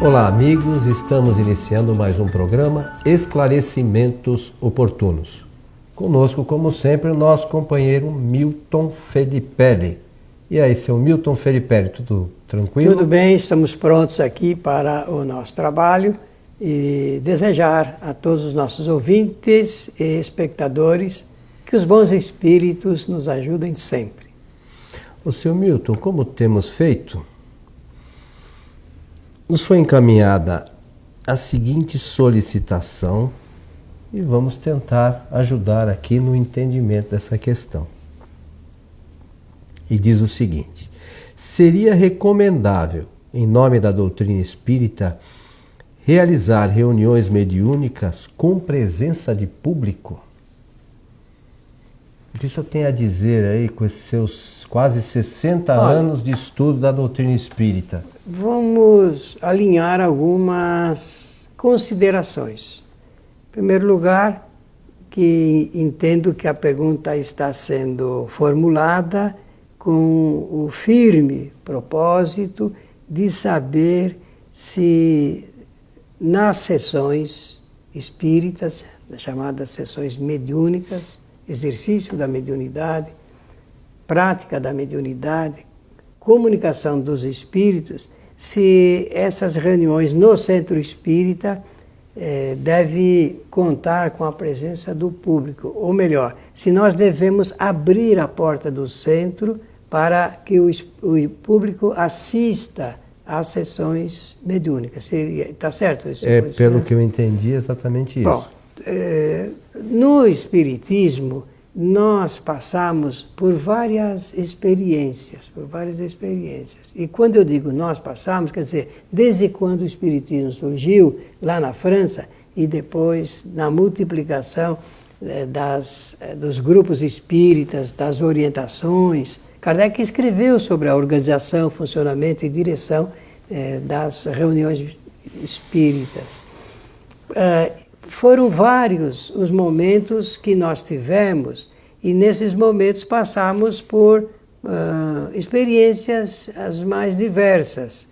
Olá, amigos, estamos iniciando mais um programa Esclarecimentos Oportunos. Conosco, como sempre, o nosso companheiro Milton Felipe. E aí, seu Milton Felipe, tudo tranquilo? Tudo bem, estamos prontos aqui para o nosso trabalho e desejar a todos os nossos ouvintes e espectadores que os bons espíritos nos ajudem sempre. O seu Milton, como temos feito, nos foi encaminhada a seguinte solicitação e vamos tentar ajudar aqui no entendimento dessa questão. E diz o seguinte: seria recomendável, em nome da doutrina espírita, realizar reuniões mediúnicas com presença de público? O que o senhor tem a dizer aí com esses seus quase 60 anos de estudo da doutrina espírita? Vamos alinhar algumas considerações. Em primeiro lugar, que entendo que a pergunta está sendo formulada com o firme propósito de saber se nas sessões espíritas, chamadas sessões mediúnicas, exercício da mediunidade, prática da mediunidade, comunicação dos espíritos, se essas reuniões no centro espírita deve contar com a presença do público, ou melhor, se nós devemos abrir a porta do centro para que o público assista às sessões mediúnicas. Está certo isso? Pelo que eu entendi, exatamente isso. Bom, no Espiritismo, nós passamos por várias experiências. E quando eu digo nós passamos, quer dizer, desde quando o Espiritismo surgiu, lá na França, e depois na multiplicação dos grupos espíritas, das orientações. Kardec escreveu sobre a organização, funcionamento e direção das reuniões espíritas. Foram vários os momentos que nós tivemos e nesses momentos passamos por experiências as mais diversas,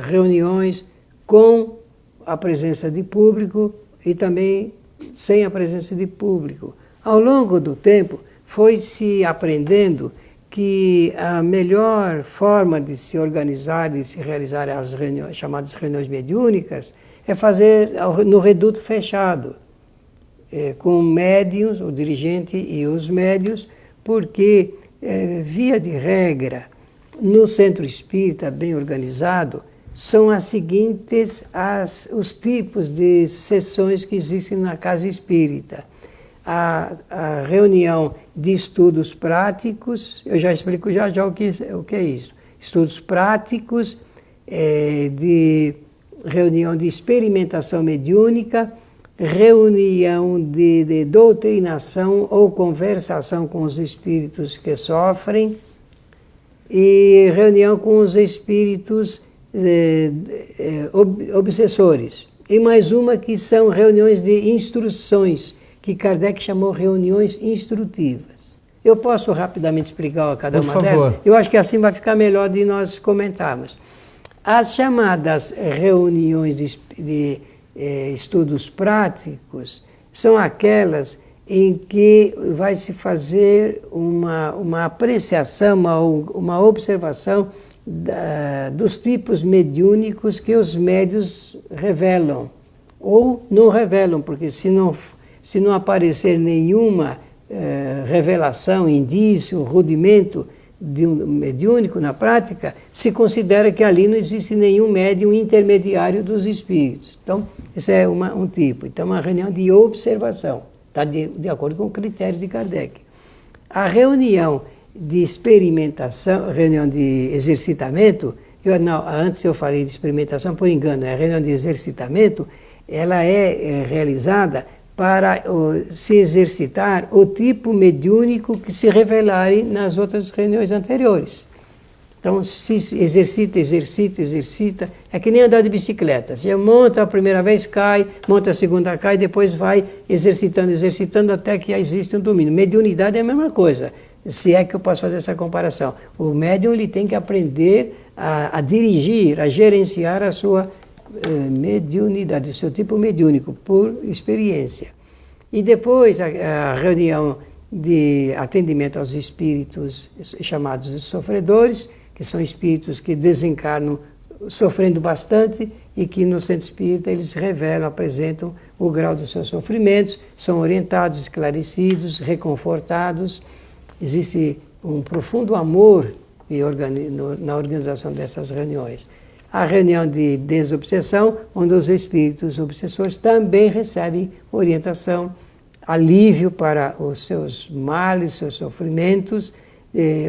reuniões com a presença de público e também sem a presença de público. Ao longo do tempo foi-se aprendendo que a melhor forma de se organizar, de se realizar as reuniões, chamadas reuniões mediúnicas, é fazer no reduto fechado, com médiuns, o dirigente e os médiuns, porque, via de regra, no centro espírita bem organizado, são as seguintes os tipos de sessões que existem na casa espírita. A reunião de estudos práticos, eu já explico já o que é isso. Estudos práticos, de reunião de experimentação mediúnica, reunião de doutrinação ou conversação com os espíritos que sofrem e reunião com os espíritos obsessores. E mais uma que são reuniões de instruções, que Kardec chamou reuniões instrutivas. Eu posso rapidamente explicar cada uma delas? Eu acho que assim vai ficar melhor de nós comentarmos. As chamadas reuniões de estudos práticos são aquelas em que vai se fazer uma apreciação, uma observação dos tipos mediúnicos que os médiuns revelam ou não revelam, porque se não aparecer nenhuma revelação, indício, rudimento de um mediúnico na prática, se considera que ali não existe nenhum médium intermediário dos espíritos. Então, esse é um tipo. Então, uma reunião de observação, está de acordo com o critério de Kardec. A reunião de experimentação, reunião de exercitamento, antes eu falei de experimentação por engano, a reunião de exercitamento, ela é realizada para se exercitar o tipo mediúnico que se revelarem nas outras reuniões anteriores. Então, se exercita, é que nem andar de bicicleta. Você monta a primeira vez, cai, monta a segunda, cai, depois vai exercitando até que existe um domínio. Mediunidade é a mesma coisa, se é que eu posso fazer essa comparação. O médium ele tem que aprender a dirigir, a gerenciar a sua mediunidade, o seu tipo mediúnico, por experiência. E depois a reunião de atendimento aos espíritos chamados de sofredores, que são espíritos que desencarnam sofrendo bastante e que no centro espírita eles revelam, apresentam o grau dos seus sofrimentos, são orientados, esclarecidos, reconfortados. Existe um profundo amor na organização dessas reuniões. A reunião de desobsessão, onde os espíritos obsessores também recebem orientação, alívio para os seus males, seus sofrimentos,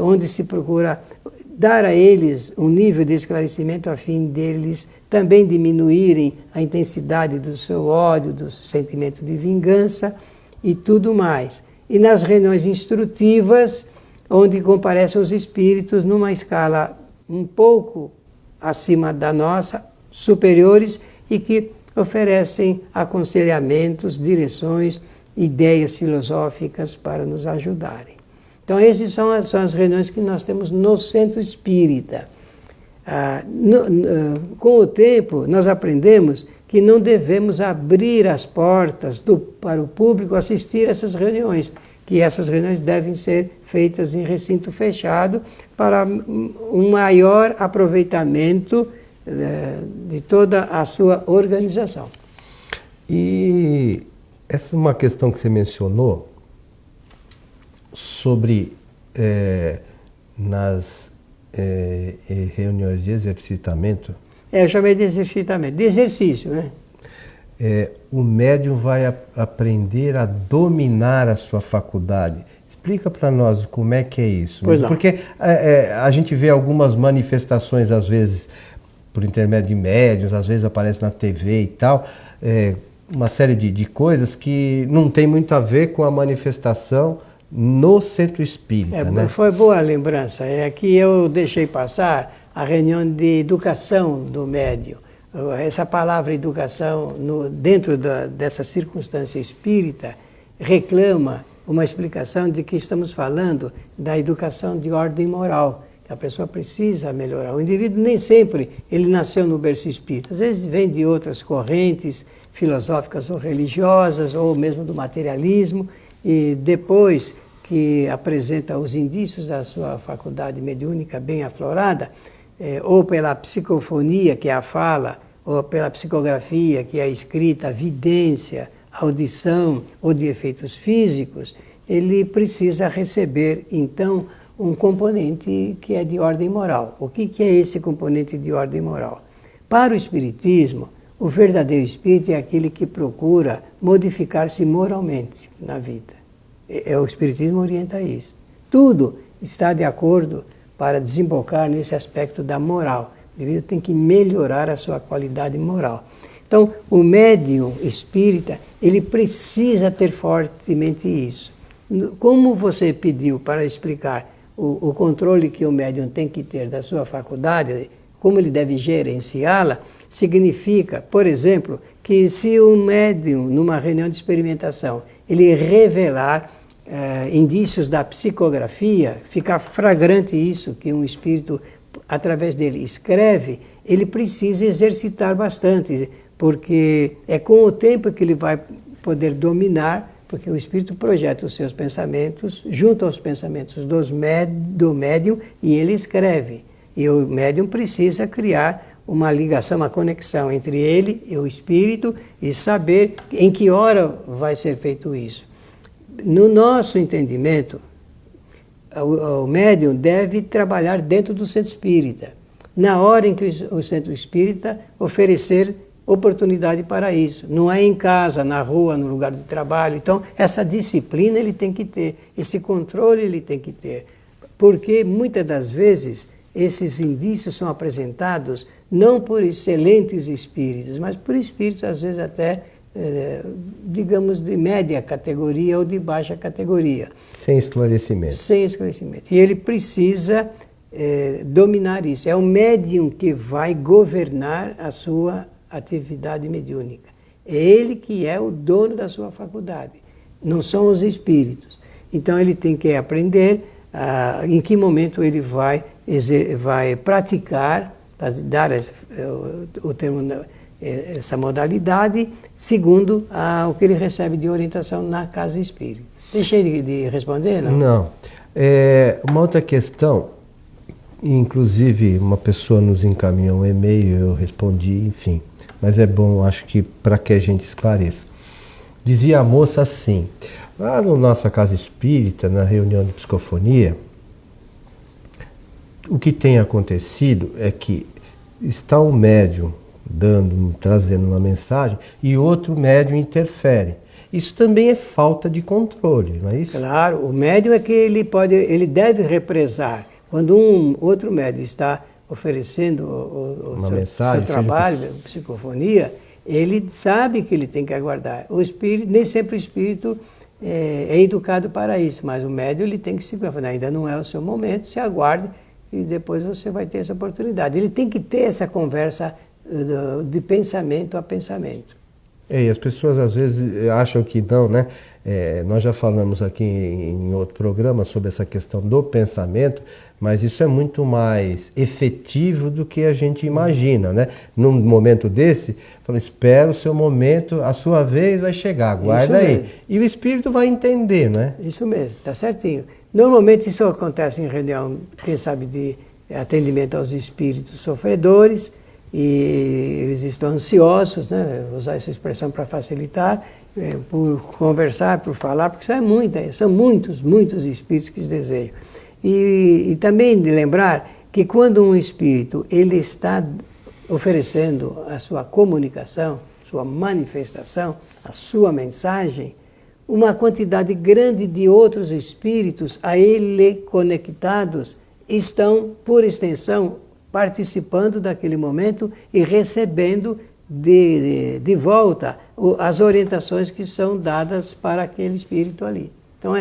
onde se procura dar a eles um nível de esclarecimento a fim deles também diminuírem a intensidade do seu ódio, do sentimento de vingança e tudo mais. E nas reuniões instrutivas, onde comparecem os espíritos numa escala um pouco acima da nossa, superiores, e que oferecem aconselhamentos, direções, ideias filosóficas para nos ajudarem. Então, essas são as reuniões que nós temos no centro espírita. Com o tempo, nós aprendemos que não devemos abrir as portas para o público assistir a essas reuniões, que essas reuniões devem ser feitas em recinto fechado para um maior aproveitamento de toda a sua organização. E essa é uma questão que você mencionou sobre nas reuniões de exercitamento. Eu chamei de exercitamento, de exercício, né? O médium vai aprender a dominar a sua faculdade. Explica para nós como é que é isso. Pois não. Porque a gente vê algumas manifestações, às vezes, por intermédio de médiuns, às vezes aparece na TV e tal, uma série de coisas que não tem muito a ver com a manifestação no centro espírita, né? Foi boa a lembrança. É que eu deixei passar a reunião de educação do médium. Essa palavra educação, dentro dessa circunstância espírita, reclama uma explicação de que estamos falando da educação de ordem moral, que a pessoa precisa melhorar. O indivíduo nem sempre ele nasceu no berço espírita, às vezes vem de outras correntes filosóficas ou religiosas, ou mesmo do materialismo, e depois que apresenta os indícios da sua faculdade mediúnica bem aflorada, ou pela psicofonia, que é a fala, ou pela psicografia, que é a escrita, a vidência, a audição, ou de efeitos físicos, ele precisa receber, então, um componente que é de ordem moral. O que é esse componente de ordem moral? Para o Espiritismo, o verdadeiro espírito é aquele que procura modificar-se moralmente na vida. O Espiritismo orienta isso. Tudo está de acordo para desembocar nesse aspecto da moral. O indivíduo tem que melhorar a sua qualidade moral. Então, o médium espírita, ele precisa ter fortemente isso. Como você pediu para explicar o controle que o médium tem que ter da sua faculdade, como ele deve gerenciá-la, significa, por exemplo, que se o médium, numa reunião de experimentação, ele revelar indícios da psicografia, ficar flagrante isso, que um espírito, através dele, escreve, ele precisa exercitar bastante, porque é com o tempo que ele vai poder dominar, porque o espírito projeta os seus pensamentos junto aos pensamentos do médium e ele escreve. E o médium precisa criar uma ligação, uma conexão entre ele e o espírito e saber em que hora vai ser feito isso. No nosso entendimento, o médium deve trabalhar dentro do centro espírita, na hora em que o centro espírita oferecer oportunidade para isso. Não é em casa, na rua, no lugar de trabalho. Então, essa disciplina ele tem que ter, esse controle ele tem que ter, porque muitas das vezes esses indícios são apresentados não por excelentes espíritos, mas por espíritos às vezes até digamos, de média categoria ou de baixa categoria. Sem esclarecimento. Sem esclarecimento. E ele precisa dominar isso. É o médium que vai governar a sua atividade mediúnica. É ele que é o dono da sua faculdade, não são os espíritos. Então ele tem que aprender em que momento ele vai vai praticar, dar o termo, essa modalidade, segundo o que ele recebe de orientação na casa espírita. Deixei de responder, não? Não. Uma outra questão, inclusive uma pessoa nos encaminhou um e-mail, eu respondi, enfim, mas é bom, acho que para que a gente esclareça. Dizia a moça assim, lá na nossa casa espírita, na reunião de psicofonia, o que tem acontecido é que está um médium trazendo uma mensagem e outro médium interfere. Isso também é falta de controle, não é isso? Claro, o médium é que ele deve represar. Quando um outro médium está oferecendo seu trabalho, psicofonia, ele sabe que ele tem que aguardar. O espírito, nem sempre o espírito é educado para isso, mas o médium ele tem que se preparar. Ainda não é o seu momento, se aguarde e depois você vai ter essa oportunidade. Ele tem que ter essa conversa de pensamento a pensamento. E as pessoas às vezes acham que não, né? Nós já falamos aqui em outro programa sobre essa questão do pensamento, mas isso é muito mais efetivo do que a gente imagina, né? Num momento desse, fala, espera o seu momento, a sua vez vai chegar, aguarda aí. E o espírito vai entender, né? Isso mesmo, está certinho. Normalmente isso acontece em reunião, quem sabe, de atendimento aos espíritos sofredores, e eles estão ansiosos, né? Vou usar essa expressão para facilitar, por conversar, por falar, porque são muitos espíritos que desejam. E também de lembrar que quando um espírito ele está oferecendo a sua comunicação, sua manifestação, a sua mensagem, uma quantidade grande de outros espíritos a ele conectados estão, por extensão, participando daquele momento e recebendo de volta as orientações que são dadas para aquele espírito ali. Então,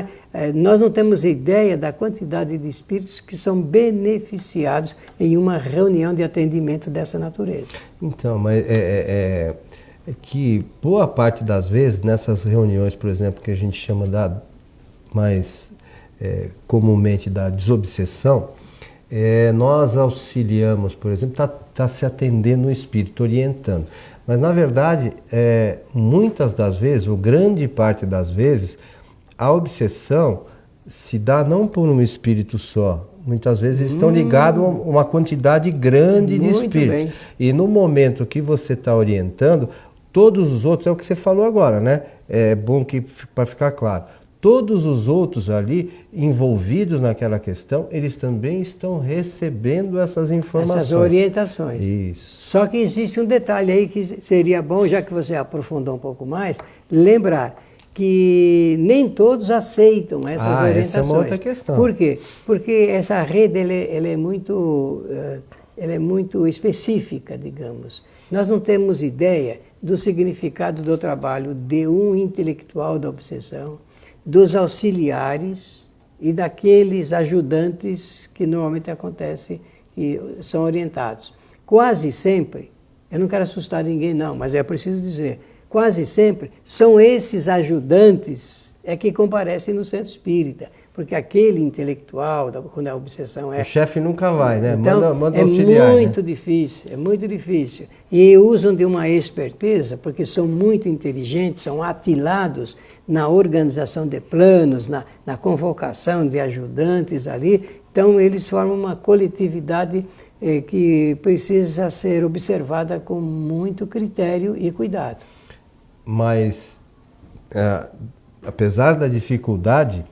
nós não temos ideia da quantidade de espíritos que são beneficiados em uma reunião de atendimento dessa natureza. Então, mas é que boa parte das vezes, nessas reuniões, por exemplo, que a gente chama mais comumente da desobsessão, nós auxiliamos, por exemplo, está se atendendo o espírito, orientando. Mas, na verdade, muitas das vezes, ou grande parte das vezes, a obsessão se dá não por um espírito só. Muitas vezes eles estão ligados a uma quantidade grande de espíritos. Bem. E no momento que você está orientando, todos os outros, é o que você falou agora, né? É bom que para ficar claro. Todos os outros ali envolvidos naquela questão, eles também estão recebendo essas informações. Essas orientações. Isso. Só que existe um detalhe aí que seria bom, já que você aprofundou um pouco mais, lembrar que nem todos aceitam essas orientações. Essa é uma outra questão. Por quê? Porque essa rede ela é muito específica, digamos. Nós não temos ideia do significado do trabalho de um intelectual da obsessão, dos auxiliares e daqueles ajudantes que normalmente acontece e são orientados. Quase sempre, eu não quero assustar ninguém não, mas é preciso dizer, quase sempre são esses ajudantes que comparecem no centro espírita, porque aquele intelectual, quando a obsessão O chefe nunca vai, né? Então, manda auxiliar. É muito difícil. E usam de uma esperteza, porque são muito inteligentes, são atilados na organização de planos, na convocação de ajudantes ali. Então, eles formam uma coletividade que precisa ser observada com muito critério e cuidado. Mas, apesar da dificuldade,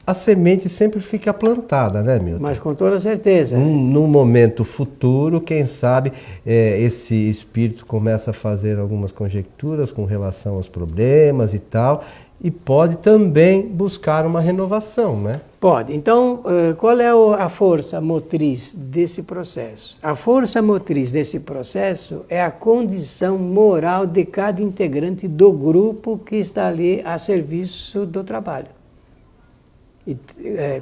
a semente sempre fica plantada, né, Milton? Mas com toda certeza. Num momento futuro, quem sabe, esse espírito começa a fazer algumas conjecturas com relação aos problemas e tal, e pode também buscar uma renovação, né? Pode. Então, qual é a força motriz desse processo? A força motriz desse processo é a condição moral de cada integrante do grupo que está ali a serviço do trabalho.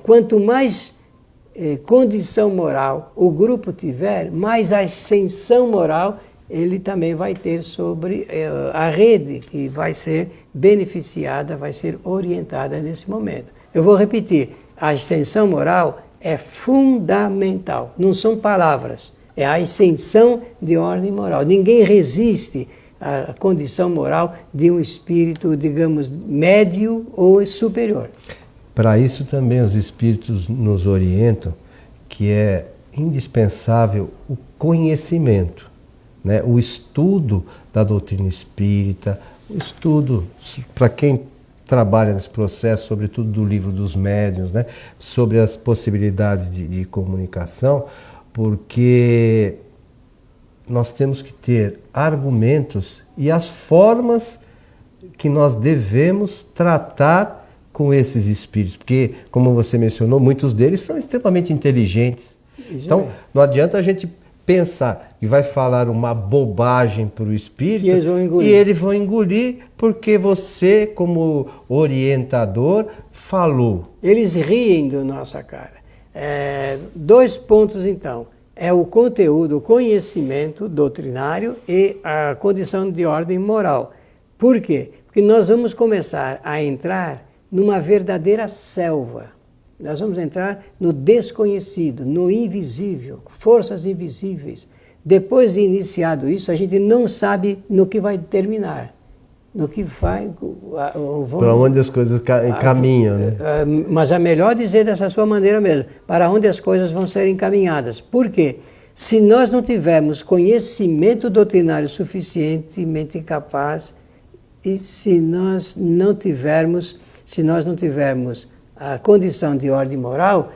Quanto mais condição moral o grupo tiver, mais ascensão moral ele também vai ter sobre a rede que vai ser beneficiada, vai ser orientada nesse momento. Eu vou repetir, a ascensão moral é fundamental. Não são palavras, é a ascensão de ordem moral. Ninguém resiste à condição moral de um espírito, digamos, médio ou superior. Para isso também os espíritos nos orientam que é indispensável o conhecimento, né? O estudo da doutrina espírita, o estudo, para quem trabalha nesse processo, sobretudo do livro dos médiuns, né? Sobre as possibilidades de comunicação, porque nós temos que ter argumentos e as formas que nós devemos tratar com esses espíritos, porque, como você mencionou, muitos deles são extremamente inteligentes. Então, não adianta a gente pensar que vai falar uma bobagem para o espírito e eles vão engolir porque você, como orientador, falou. Eles riem da nossa cara. 2 pontos, então. É o conteúdo, o conhecimento doutrinário e a condição de ordem moral. Por quê? Porque nós vamos começar a entrar numa verdadeira selva. Nós vamos entrar no desconhecido, no invisível, forças invisíveis. Depois de iniciado isso, a gente não sabe no que vai terminar, no que vai... Para onde as coisas caminham, né? Mas é melhor dizer dessa sua maneira mesmo, para onde as coisas vão ser encaminhadas. Por quê? Se nós não tivermos conhecimento doutrinário suficientemente capaz e se nós não tivermos a condição de ordem moral,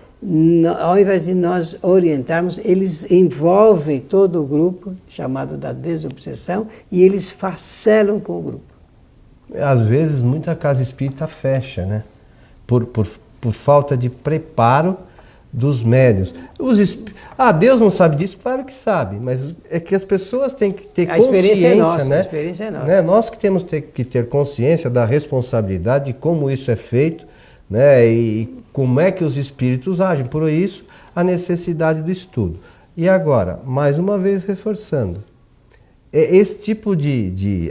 ao invés de nós orientarmos, eles envolvem todo o grupo, chamado da desobsessão, e eles facelam com o grupo. Às vezes, muita casa espírita fecha, né? Por falta de preparo dos médiuns. Deus não sabe disso? Claro que sabe, mas é que as pessoas têm que ter consciência, né? A experiência é nossa. Nós que temos que ter consciência da responsabilidade de como isso é feito, né? E como é que os espíritos agem. Por isso, a necessidade do estudo. E agora, mais uma vez reforçando, esse tipo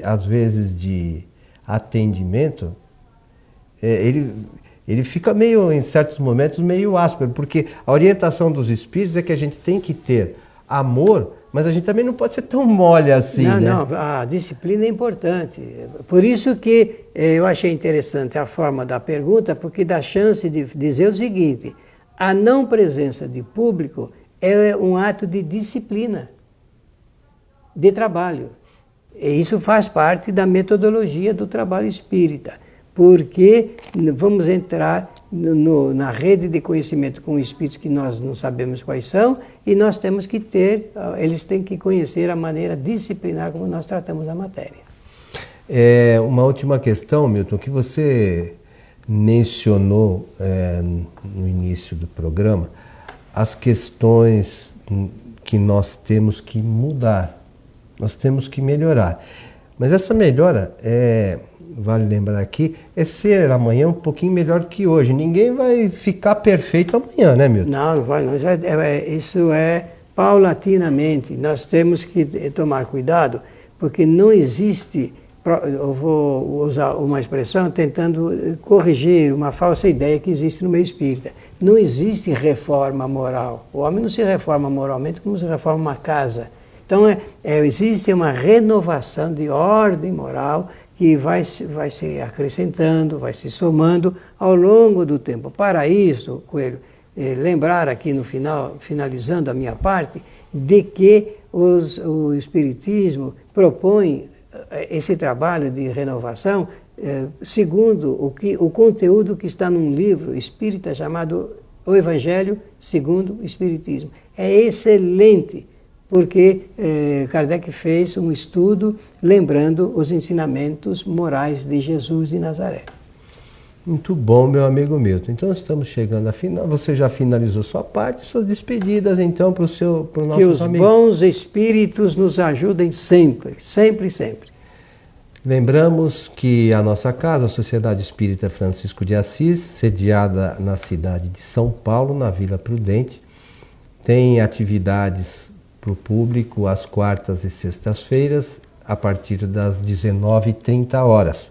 às vezes, de atendimento, ele fica meio, em certos momentos, meio áspero, porque a orientação dos espíritos é que a gente tem que ter amor, mas a gente também não pode ser tão mole assim, né? Não, a disciplina é importante. Por isso que eu achei interessante a forma da pergunta, porque dá chance de dizer o seguinte: a não presença de público é um ato de disciplina, de trabalho. E isso faz parte da metodologia do trabalho espírita, porque vamos entrar na rede de conhecimento com espíritos que nós não sabemos quais são, e nós temos que eles têm que conhecer a maneira disciplinar como nós tratamos a matéria. Uma última questão, Milton, que você mencionou no início do programa, as questões que nós temos que mudar, nós temos que melhorar. Mas essa melhora, vale lembrar aqui, é ser amanhã um pouquinho melhor que hoje. Ninguém vai ficar perfeito amanhã, né, Milton? Não vai. Isso é paulatinamente. Nós temos que tomar cuidado, porque não existe, eu vou usar uma expressão tentando corrigir uma falsa ideia que existe no meio espírita. Não existe reforma moral. O homem não se reforma moralmente como se reforma uma casa. Então, existe uma renovação de ordem moral que vai se acrescentando, vai se somando ao longo do tempo. Para isso, Coelho, lembrar aqui no final, finalizando a minha parte, de que o Espiritismo propõe esse trabalho de renovação segundo o conteúdo que está num livro espírita chamado O Evangelho segundo o Espiritismo. É excelente, porque Kardec fez um estudo lembrando os ensinamentos morais de Jesus de Nazaré. Muito bom, meu amigo Milton. Então estamos chegando ao final. Você já finalizou sua parte, suas despedidas então para os nossos amigos. Que os bons espíritos nos ajudem sempre, sempre, sempre. Lembramos que a nossa casa, a Sociedade Espírita Francisco de Assis, sediada na cidade de São Paulo, na Vila Prudente, tem atividades para o público às quartas e sextas-feiras, a partir das 19h30.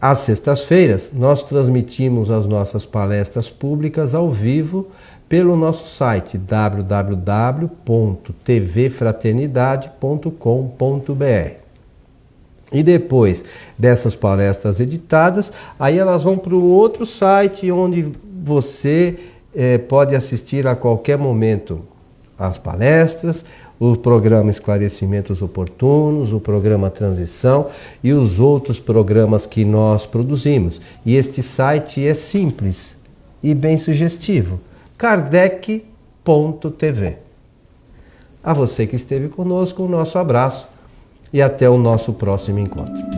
às sextas-feiras, nós transmitimos as nossas palestras públicas ao vivo pelo nosso site www.tvfraternidade.com.br. E depois dessas palestras editadas, aí elas vão para o outro site onde você pode assistir a qualquer momento as palestras, o programa Esclarecimentos Oportunos, o programa Transição e os outros programas que nós produzimos. E este site é simples e bem sugestivo, kardec.tv. A você que esteve conosco, o nosso abraço e até o nosso próximo encontro.